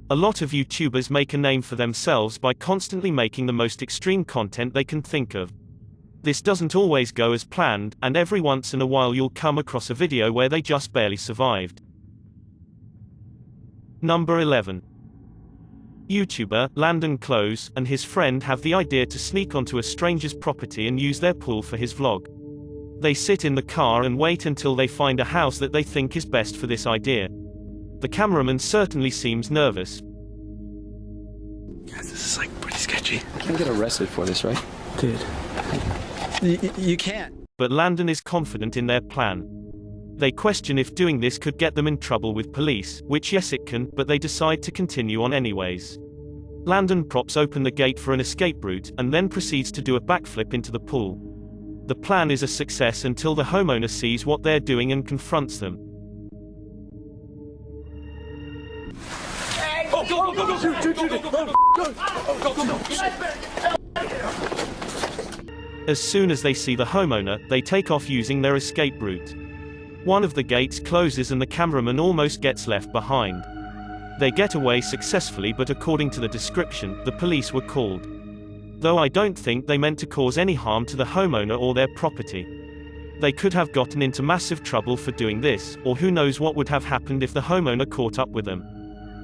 A lot of YouTubers make a name for themselves by constantly making the most extreme content they can think of. This doesn't always go as planned, and every once in a while you'll come across a video where they just barely survived. Number 11. YouTuber Landon Close and his friend have the idea to sneak onto a stranger's property and use their pool for his vlog. They sit in the car and wait until they find a house that they think is best for this idea. The cameraman certainly seems nervous. Guys, this is like pretty sketchy. I can't get arrested for this, right? Dude. You can't. But Landon is confident in their plan. They question if doing this could get them in trouble with police, which yes it can, but they decide to continue on anyways. Landon props open the gate for an escape route, and then proceeds to do a backflip into the pool. The plan is a success until the homeowner sees what they're doing and confronts them. Oh, go, go, go, As soon as they see the homeowner, they take off using their escape route. One of the gates closes and the cameraman almost gets left behind. They get away successfully, but according to the description, the police were called. Though I don't think they meant to cause any harm to the homeowner or their property. They could have gotten into massive trouble for doing this, or who knows what would have happened if the homeowner caught up with them.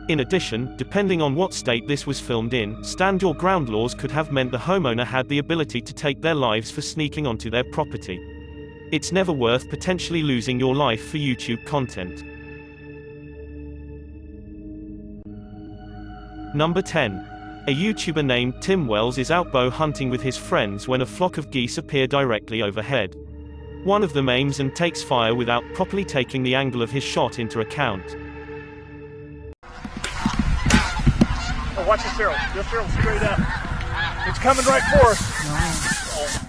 In addition, depending on what state this was filmed in, stand your ground laws could have meant the homeowner had the ability to take their lives for sneaking onto their property. It's never worth potentially losing your life for YouTube content. Number 10. A YouTuber named Tim Wells is out bow hunting with his friends when a flock of geese appear directly overhead. One of them aims and takes fire without properly taking the angle of his shot into account. Oh, watch this arrow. This arrow straight up. It's coming right for us.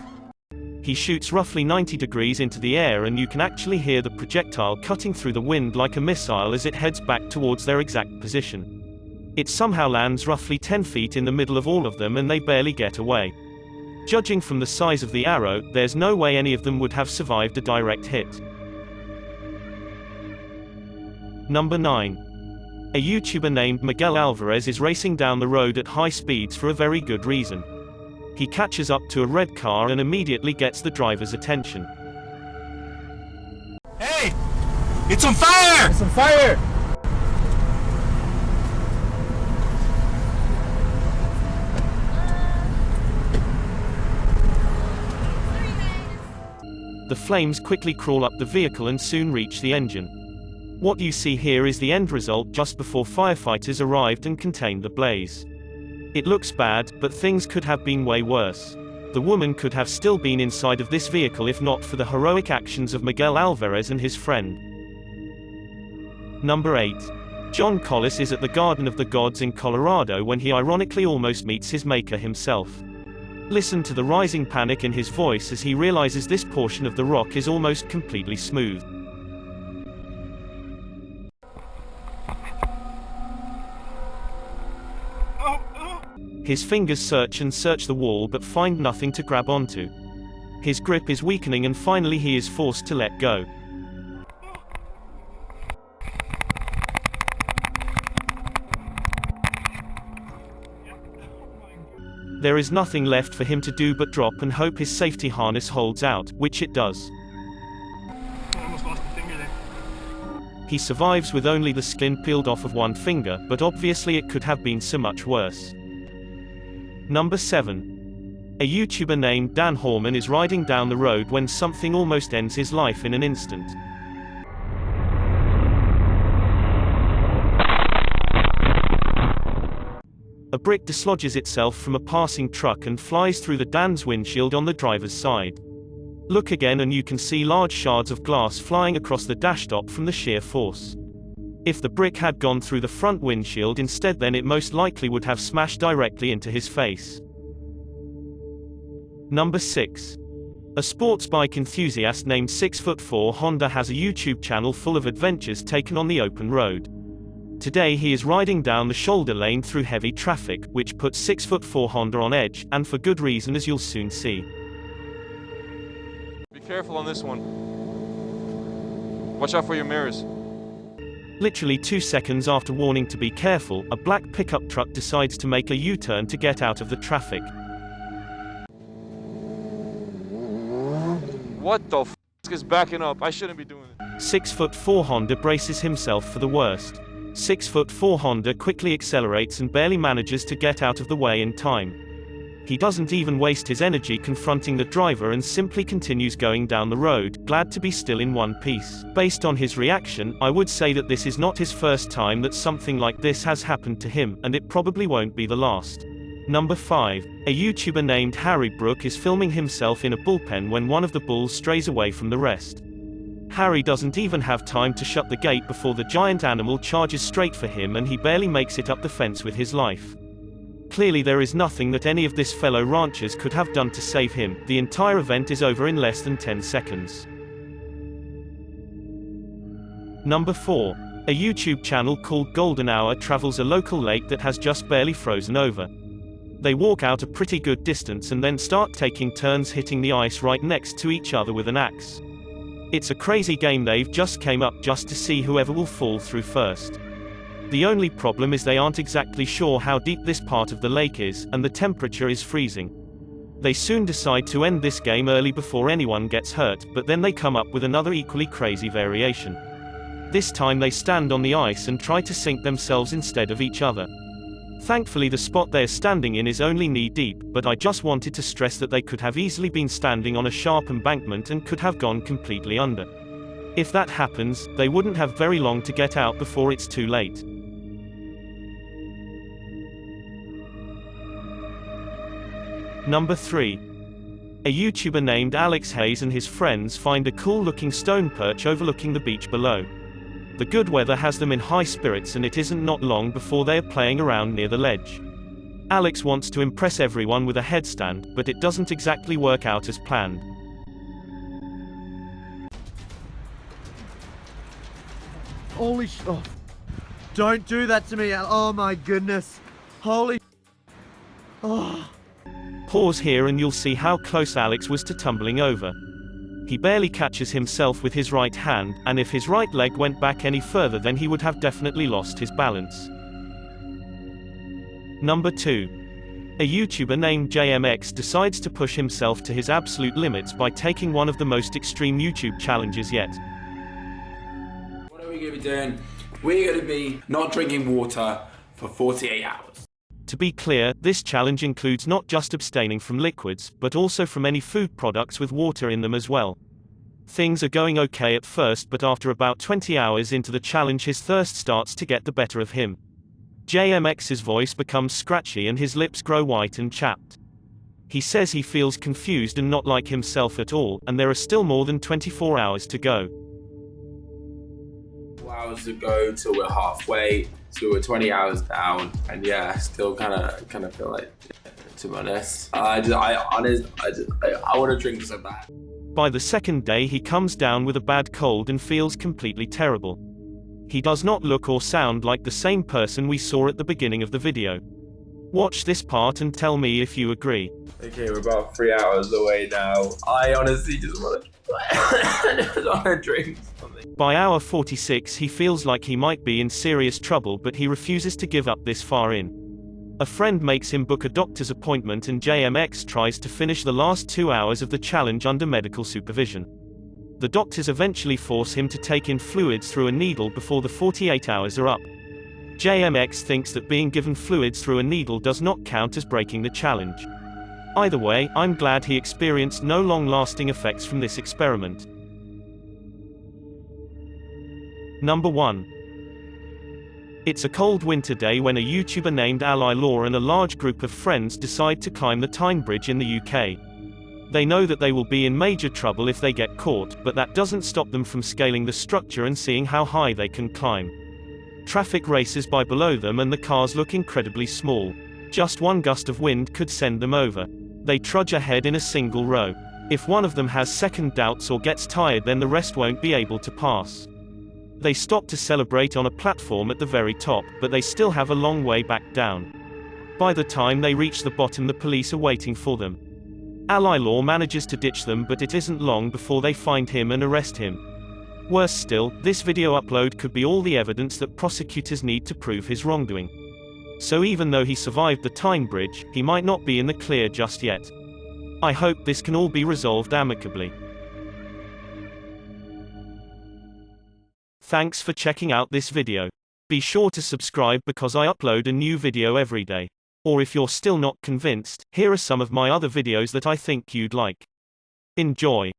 He shoots roughly 90 degrees into the air, and you can actually hear the projectile cutting through the wind like a missile as it heads back towards their exact position. It somehow lands roughly 10 feet in the middle of all of them, and they barely get away. Judging from the size of the arrow, there's no way any of them would have survived a direct hit. Number 9. A YouTuber named Miguel Alvarez is racing down the road at high speeds for a very good reason. He catches up to a red car and immediately gets the driver's attention. Hey! It's on fire! It's on fire! The flames quickly crawl up the vehicle and soon reach the engine. What you see here is the end result just before firefighters arrived and contained the blaze. It looks bad, but things could have been way worse. The woman could have still been inside of this vehicle if not for the heroic actions of Miguel Alvarez and his friend. Number 8. John Collis is at the Garden of the Gods in Colorado when he ironically almost meets his maker himself. Listen to the rising panic in his voice as he realizes this portion of the rock is almost completely smooth. His fingers search and search the wall but find nothing to grab onto. His grip is weakening and finally he is forced to let go. There is nothing left for him to do but drop and hope his safety harness holds out, which it does. He survives with only the skin peeled off of one finger, but obviously it could have been so much worse. Number 7. A YouTuber named Dan Horman is riding down the road when something almost ends his life in an instant. A brick dislodges itself from a passing truck and flies through Dan's windshield on the driver's side. Look again and you can see large shards of glass flying across the dashtop from the sheer force. If the brick had gone through the front windshield instead, then it most likely would have smashed directly into his face. Number 6. A sports bike enthusiast named 6'4" Honda has a YouTube channel full of adventures taken on the open road. Today he is riding down the shoulder lane through heavy traffic, which puts 6'4" Honda on edge, and for good reason, as you'll soon see. Be careful on this one. Watch out for your mirrors. Literally 2 seconds after warning to be careful, a black pickup truck decides to make a U-turn to get out of the traffic. What the f is backing up? I shouldn't be doing it. 6'4" Honda braces himself for the worst. 6'4" Honda quickly accelerates and barely manages to get out of the way in time. He doesn't even waste his energy confronting the driver and simply continues going down the road, glad to be still in one piece. Based on his reaction, I would say that this is not his first time that something like this has happened to him, and it probably won't be the last. Number 5. A YouTuber named Harry Brook is filming himself in a bullpen when one of the bulls strays away from the rest. Harry doesn't even have time to shut the gate before the giant animal charges straight for him, and he barely makes it up the fence with his life. Clearly there is nothing that any of this fellow ranchers could have done to save him. The entire event is over in less than 10 seconds. Number 4. A YouTube channel called Golden Hour travels a local lake that has just barely frozen over. They walk out a pretty good distance and then start taking turns hitting the ice right next to each other with an axe. It's a crazy game. They've just came up just to see whoever will fall through first. The only problem is they aren't exactly sure how deep this part of the lake is, and the temperature is freezing. They soon decide to end this game early before anyone gets hurt, but then they come up with another equally crazy variation. This time they stand on the ice and try to sink themselves instead of each other. Thankfully the spot they're standing in is only knee-deep, but I just wanted to stress that they could have easily been standing on a sharp embankment and could have gone completely under. If that happens, they wouldn't have very long to get out before it's too late. Number 3. A YouTuber named Alex Hayes and his friends find a cool-looking stone perch overlooking the beach below. The good weather has them in high spirits, and it isn't not long before they are playing around near the ledge. Alex wants to impress everyone with a headstand, but it doesn't exactly work out as planned. Holy sh... Oh. Don't do that to me. Oh my goodness. Holy... Oh. Pause here and you'll see how close Alex was to tumbling over. He barely catches himself with his right hand, and if his right leg went back any further then he would have definitely lost his balance. Number 2. A YouTuber named JMX decides to push himself to his absolute limits by taking one of the most extreme YouTube challenges yet. What are we going to be doing? We're going to be not drinking water for 48 hours. To be clear, this challenge includes not just abstaining from liquids, but also from any food products with water in them as well. Things are going okay at first, but after about 20 hours into the challenge his thirst starts to get the better of him. JMX's voice becomes scratchy and his lips grow white and chapped. He says he feels confused and not like himself at all, and there are still more than 24 hours to go. 4 hours to go till we're halfway, so we're 20 hours down, and yeah, still kind of feel like, to be honest, I want to drink so bad. By the second day he comes down with a bad cold and feels completely terrible. He does not look or sound like the same person we saw at the beginning of the video. Watch this part and tell me if you agree. Okay, we're about 3 hours away now. I honestly just want to drink something. By hour 46 he feels like he might be in serious trouble, but he refuses to give up this far in. A friend makes him book a doctor's appointment and JMX tries to finish the last 2 hours of the challenge under medical supervision. The doctors eventually force him to take in fluids through a needle before the 48 hours are up. JMX thinks that being given fluids through a needle does not count as breaking the challenge. Either way, I'm glad he experienced no long-lasting effects from this experiment. Number 1. It's a cold winter day when a YouTuber named Ally Law and a large group of friends decide to climb the Tyne Bridge in the UK. They know that they will be in major trouble if they get caught, but that doesn't stop them from scaling the structure and seeing how high they can climb. Traffic races by below them and the cars look incredibly small. Just one gust of wind could send them over. They trudge ahead in a single row. If one of them has second doubts or gets tired, then the rest won't be able to pass. They stop to celebrate on a platform at the very top, but they still have a long way back down. By the time they reach the bottom, the police are waiting for them. Ally Law manages to ditch them, but it isn't long before they find him and arrest him. Worse still, this video upload could be all the evidence that prosecutors need to prove his wrongdoing. So even though he survived the time bridge, he might not be in the clear just yet. I hope this can all be resolved amicably. Thanks for checking out this video. Be sure to subscribe because I upload a new video every day. Or if you're still not convinced, here are some of my other videos that I think you'd like. Enjoy.